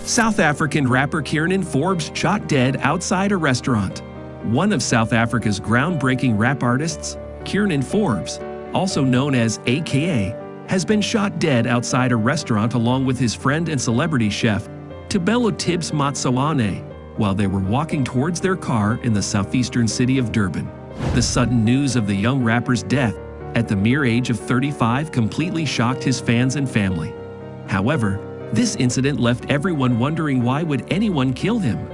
South African rapper Kiernan Forbes shot dead outside a restaurant. One of South Africa's groundbreaking rap artists, Kiernan Forbes, also known as AKA, has been shot dead outside a restaurant along with his friend and celebrity chef, Thobela Tibbs Matsoane, while they were walking towards their car in the southeastern city of Durban. The sudden news of the young rapper's death at the mere age of 35 completely shocked his fans and family. However, this incident left everyone wondering, why would anyone kill him?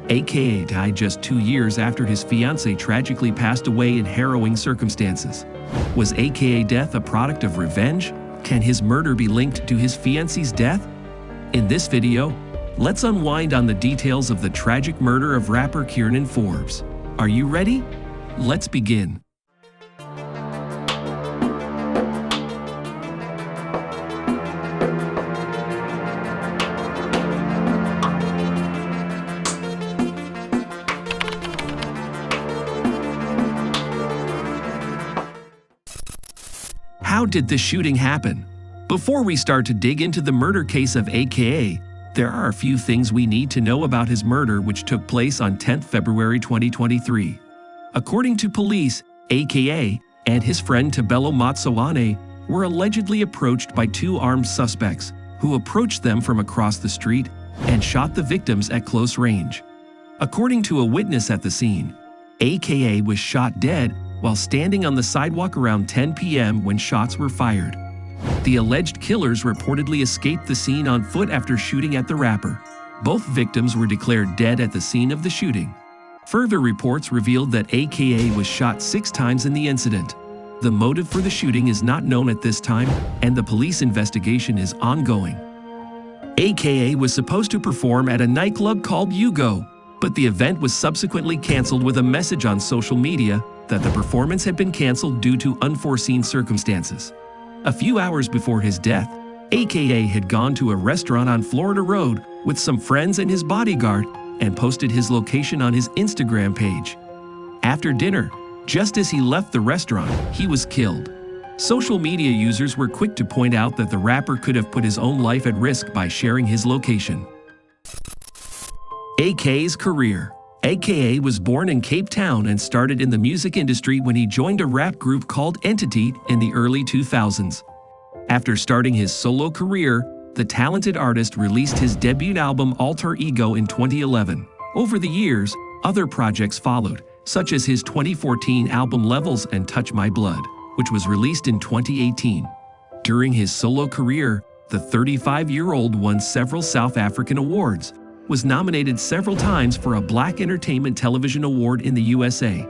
AKA died just 2 years after his fiancée tragically passed away in harrowing circumstances. Was AKA death a product of revenge? Can his murder be linked to his fiancée's death? In this video, let's unwind on the details of the tragic murder of rapper Kiernan Forbes. Are you ready? Let's begin. How did the shooting happen? Before we start to dig into the murder case of AKA, there are a few things we need to know about his murder, which took place on 10th February 2023. According to police, AKA and his friend Thobela Matsoane were allegedly approached by two armed suspects who approached them from across the street and shot the victims at close range. According to a witness at the scene, AKA was shot dead while standing on the sidewalk around 10 p.m. when shots were fired. The alleged killers reportedly escaped the scene on foot after shooting at the rapper. Both victims were declared dead at the scene of the shooting. Further reports revealed that AKA was shot 6 times in the incident. The motive for the shooting is not known at this time, and the police investigation is ongoing. AKA was supposed to perform at a nightclub called Ugo, but the event was subsequently canceled with a message on social media that the performance had been canceled due to unforeseen circumstances. A few hours before his death, AKA had gone to a restaurant on Florida Road with some friends and his bodyguard and posted his location on his Instagram page. After dinner, just as he left the restaurant, he was killed. Social media users were quick to point out that the rapper could have put his own life at risk by sharing his location. AKA's career. AKA was born in Cape Town and started in the music industry when he joined a rap group called Entity in the early 2000s. After starting his solo career, the talented artist released his debut album Alter Ego in 2011. Over the years, other projects followed, such as his 2014 album Levels and Touch My Blood, which was released in 2018. During his solo career, the 35-year-old won several South African awards, was nominated several times for a Black Entertainment Television Award in the USA,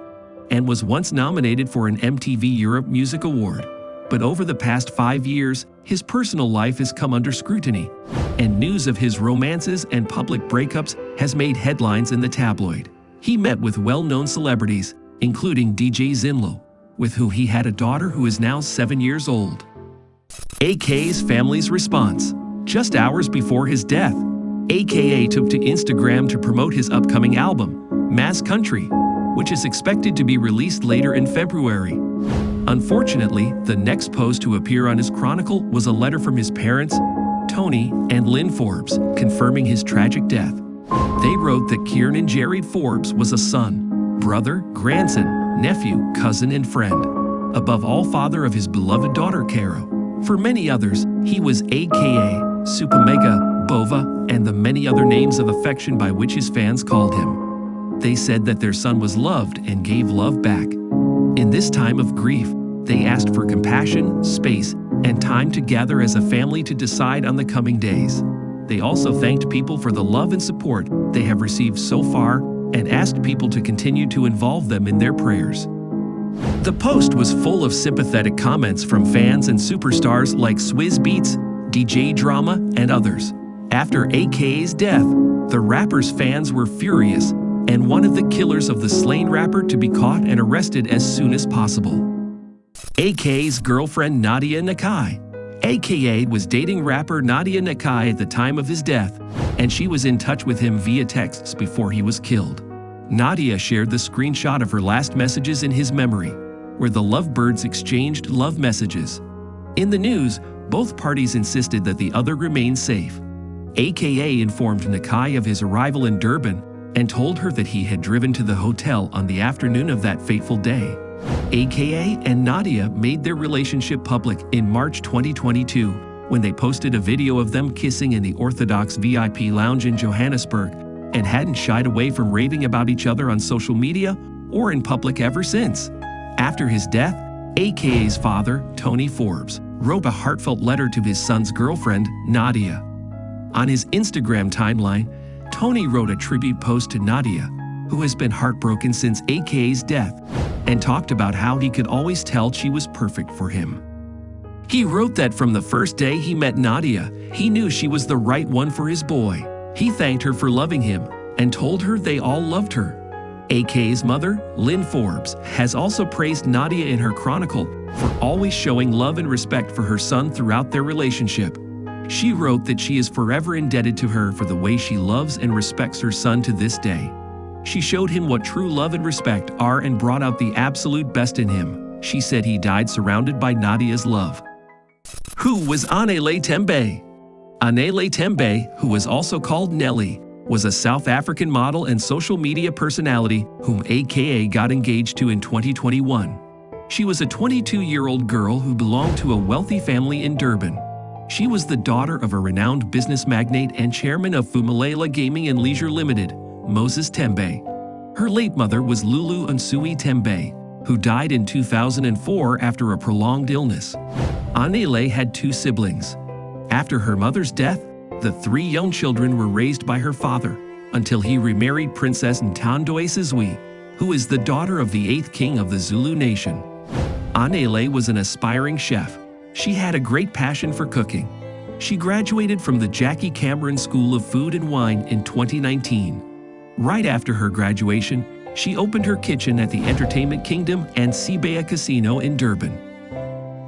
and was once nominated for an MTV Europe Music Award. But over the past 5 years, his personal life has come under scrutiny, and news of his romances and public breakups has made headlines in the tabloid. He met with well-known celebrities, including DJ Zinlo, with whom he had a daughter who is now 7 years old. AKA's family's response. Just hours before his death, AKA took to Instagram to promote his upcoming album, Mass Country, which is expected to be released later in February. Unfortunately, the next post to appear on his chronicle was a letter from his parents, Tony and Lynn Forbes, confirming his tragic death. They wrote that Kiernan Jerry Forbes was a son, brother, grandson, nephew, cousin, and friend. Above all, father of his beloved daughter, Caro. For many others, he was AKA, Supamega, Bova, and the many other names of affection by which his fans called him. They said that their son was loved and gave love back. In this time of grief, they asked for compassion, space, and time to gather as a family to decide on the coming days. They also thanked people for the love and support they have received so far and asked people to continue to involve them in their prayers. The post was full of sympathetic comments from fans and superstars like Swizz Beatz, DJ Drama, and others. After AKA's death, the rapper's fans were furious and wanted the killers of the slain rapper to be caught and arrested as soon as possible. AKA's girlfriend Nadia Nakai. AKA was dating rapper Nadia Nakai at the time of his death, and she was in touch with him via texts before he was killed. Nadia shared the screenshot of her last messages in his memory, where the lovebirds exchanged love messages. In the news, both parties insisted that the other remain safe. aka informed Nakai of his arrival in Durban and told her that he had driven to the hotel on the afternoon of that fateful day. AKA and Nadia made their relationship public in March 2022 when they posted a video of them kissing in the Orthodox VIP lounge in Johannesburg and hadn't shied away from raving about each other on social media or in public ever since. After his death, AKA's father, Tony Forbes, wrote a heartfelt letter to his son's girlfriend, Nadia. On his Instagram timeline, Tony wrote a tribute post to Nadia, who has been heartbroken since AKA's death, and talked about how he could always tell she was perfect for him. He wrote that from the first day he met Nadia, he knew she was the right one for his boy. He thanked her for loving him and told her they all loved her. AKA's mother, Lynn Forbes, has also praised Nadia in her chronicle for always showing love and respect for her son throughout their relationship. She wrote that she is forever indebted to her for the way she loves and respects her son to this day. She showed him what true love and respect are and brought out the absolute best in him. She said he died surrounded by Nadia's love. Who was Anele Tembe? Anele Tembe, who was also called Nelly, was a South African model and social media personality whom AKA got engaged to in 2021. She was a 22-year-old girl who belonged to a wealthy family in Durban. She was the daughter of a renowned business magnate and chairman of Fumalela Gaming and Leisure Limited, Moses Tembe. Her late mother was Lulu Nsui Tembe, who died in 2004 after a prolonged illness. Anele had 2 siblings. After her mother's death, the 3 young children were raised by her father until he remarried Princess Ntando Sizwe, who is the daughter of the 8th king of the Zulu nation. Anele was an aspiring chef. She had a great passion for cooking. She graduated from the Jackie Cameron School of Food and Wine in 2019. Right after her graduation, she opened her kitchen at the Entertainment Kingdom and Sibaya Casino in Durban.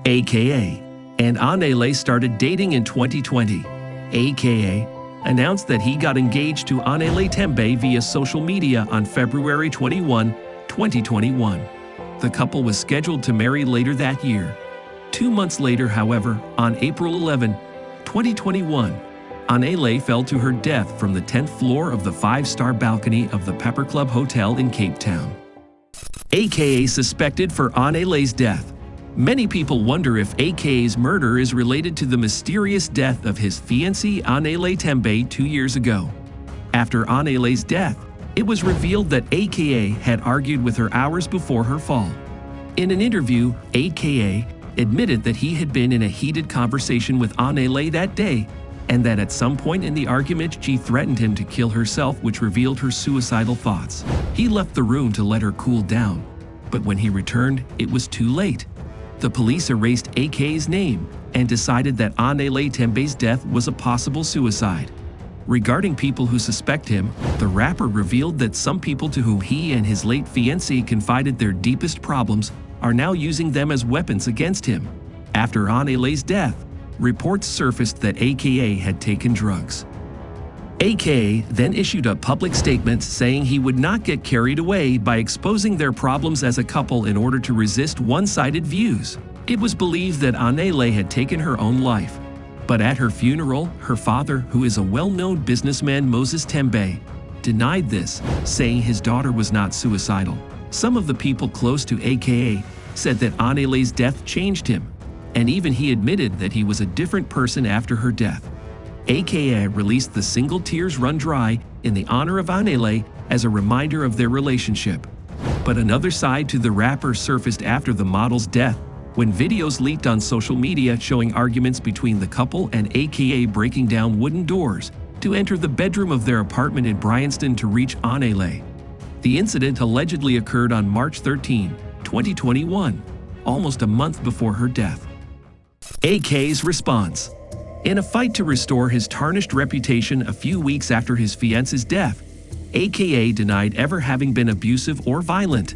AKA and Anele started dating in 2020. AKA announced that he got engaged to Anele Tembe via social media on February 21, 2021. The couple was scheduled to marry later that year. 2 months later, however, on April 11, 2021, Anele fell to her death from the 10th floor of the 5-star balcony of the Pepper Club Hotel in Cape Town. AKA suspected for Anele's death. Many people wonder if AKA's murder is related to the mysterious death of his fiancée Anele Tembe 2 years ago. After Anele's death, it was revealed that AKA had argued with her hours before her fall. In an interview, AKA admitted that he had been in a heated conversation with Anele that day, and that at some point in the argument she threatened him to kill herself, which revealed her suicidal thoughts. He left the room to let her cool down, but when he returned, it was too late. The police erased AK's name and decided that Anele Tembe's death was a possible suicide. Regarding people who suspect him, the rapper revealed that some people to whom he and his late fiancée confided their deepest problems are now using them as weapons against him. After Anele's death, reports surfaced that AKA had taken drugs. AKA then issued a public statement saying he would not get carried away by exposing their problems as a couple in order to resist one-sided views. It was believed that Anele had taken her own life. But at her funeral, her father, who is a well-known businessman, Moses Tembe, denied this, saying his daughter was not suicidal. Some of the people close to AKA said that Anele's death changed him, and even he admitted that he was a different person after her death. AKA released the single Tears Run Dry in the honor of Anele as a reminder of their relationship. But another side to the rapper surfaced after the model's death, when videos leaked on social media showing arguments between the couple and AKA breaking down wooden doors to enter the bedroom of their apartment in Bryanston to reach Anele. The incident allegedly occurred on March 13, 2021, almost a month before her death. AK's response. In a fight to restore his tarnished reputation a few weeks after his fiance's death, AKA denied ever having been abusive or violent.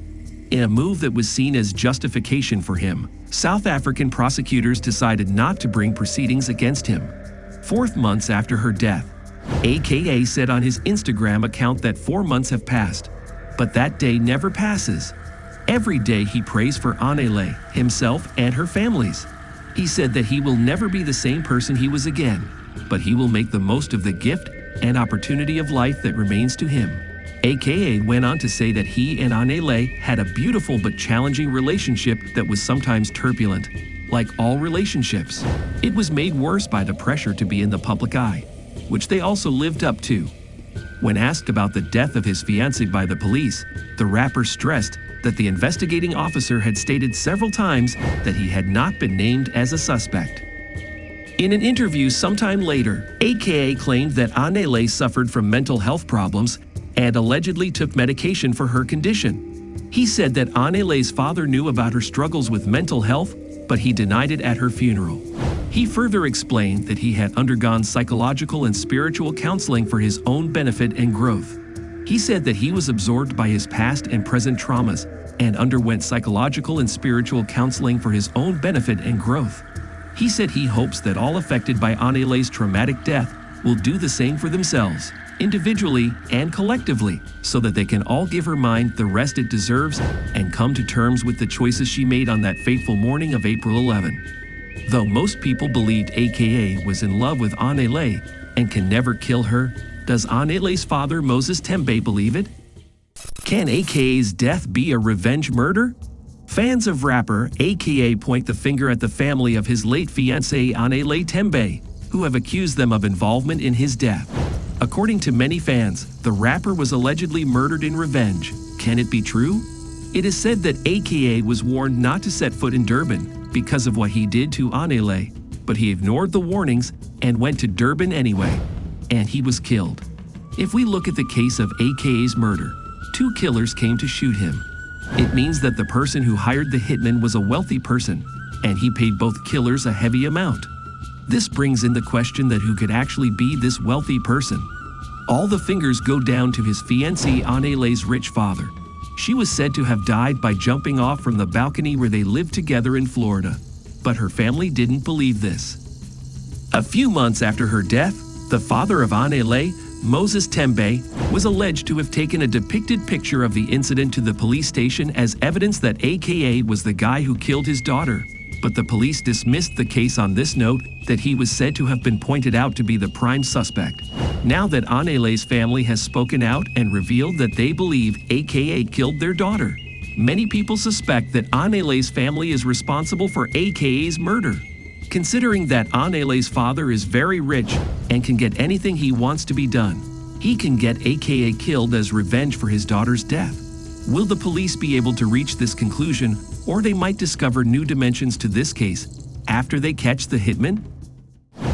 In a move that was seen as justification for him, South African prosecutors decided not to bring proceedings against him. 4 months after her death, AKA said on his Instagram account that 4 months have passed, but that day never passes. Every day he prays for Anele, himself, and her families. He said that he will never be the same person he was again. but he will make the most of the gift and opportunity of life that remains to him. AKA went on to say that he and Anele had a beautiful but challenging relationship that was sometimes turbulent. Like all relationships, it was made worse by the pressure to be in the public eye, which they also lived up to. When asked about the death of his fiancée by the police, the rapper stressed that the investigating officer had stated several times that he had not been named as a suspect. In an interview sometime later, AKA claimed that Anele suffered from mental health problems and allegedly took medication for her condition. He said that Anele's father knew about her struggles with mental health, but he denied it at her funeral. He further explained that he had undergone psychological and spiritual counseling for his own benefit and growth. He said that he was absorbed by his past and present traumas and underwent psychological and spiritual counseling for his own benefit and growth. He said he hopes that all affected by Anele's traumatic death will do the same for themselves, individually and collectively, so that they can all give her mind the rest it deserves and come to terms with the choices she made on that fateful morning of April 11. Though most people believed AKA was in love with Anele and can never kill her, does Anele's father Moses Tembe believe it? Can AKA's death be a revenge murder? Fans of rapper AKA point the finger at the family of his late fiancée Anele Tembe, who have accused them of involvement in his death. According to many fans, the rapper was allegedly murdered in revenge. Can it be true? It is said that AKA was warned not to set foot in Durban because of what he did to Anele, but he ignored the warnings and went to Durban anyway, and he was killed. If we look at the case of AKA's murder, 2 killers came to shoot him. It means that the person who hired the hitman was a wealthy person, and he paid both killers a heavy amount. This brings in the question that who could actually be this wealthy person. All the fingers go down to his fiancée Anele's rich father. She was said to have died by jumping off from the balcony where they lived together in Florida, but her family didn't believe this. A few months after her death, the father of Anele, Moses Tembe, was alleged to have taken a depicted picture of the incident to the police station as evidence that AKA was the guy who killed his daughter. But the police dismissed the case on this note that he was said to have been pointed out to be the prime suspect. Now that Anele's family has spoken out and revealed that they believe AKA killed their daughter, many people suspect that Anele's family is responsible for AKA's murder. Considering that Anele's father is very rich and can get anything he wants to be done, he can get AKA killed as revenge for his daughter's death. Will the police be able to reach this conclusion, or they might discover new dimensions to this case after they catch the hitman?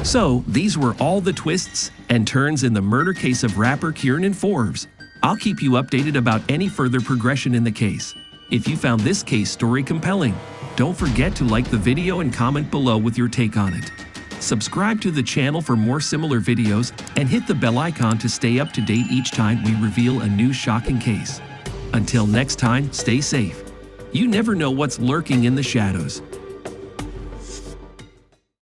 So, these were all the twists and turns in the murder case of rapper Kiernan Forbes. I'll keep you updated about any further progression in the case. If you found this case story compelling, don't forget to like the video and comment below with your take on it. Subscribe to the channel for more similar videos and hit the bell icon to stay up to date each time we reveal a new shocking case. Until next time, stay safe. You never know what's lurking in the shadows.